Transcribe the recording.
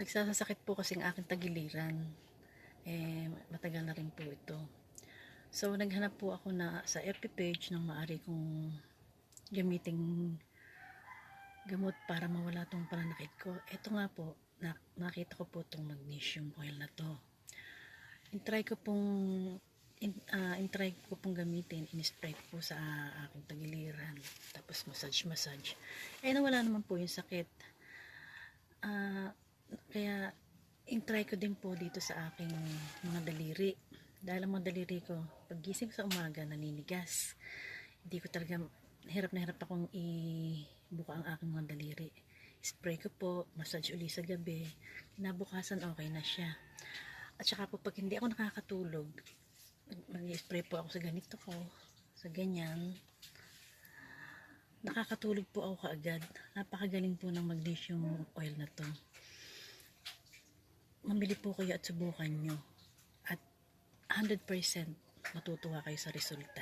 Nagsasakit po kasi ang aking tagiliran. Matagal na rin po ito. So, naghanap po ako na sa FB page ng maaari kong gamiting gamot para mawala tong pananakit ko. Ito nga po, nakita ko po itong magnesium oil na to. In-try ko pong gamitin, in-spray ko po sa aking tagiliran. Tapos massage. Nawala naman po yung sakit. Kaya in-try ko din po dito sa aking mga daliri. Dahil ang mga daliri ko, paggising sa umaga, naninigas. Hindi ko talaga, hirap na hirap akong ibuka ang aking mga daliri. Spray ko po, massage uli sa gabi. Kinabukasan, okay na siya. At saka po, pag hindi ako nakakatulog, mag-spray po ako sa ganito ko, sa ganyan. Nakakatulog po ako kaagad. Napakagaling po ng magnesium oil na to. Mamili po kayo at subukan nyo. At 100% matutuwa kayo sa resulta.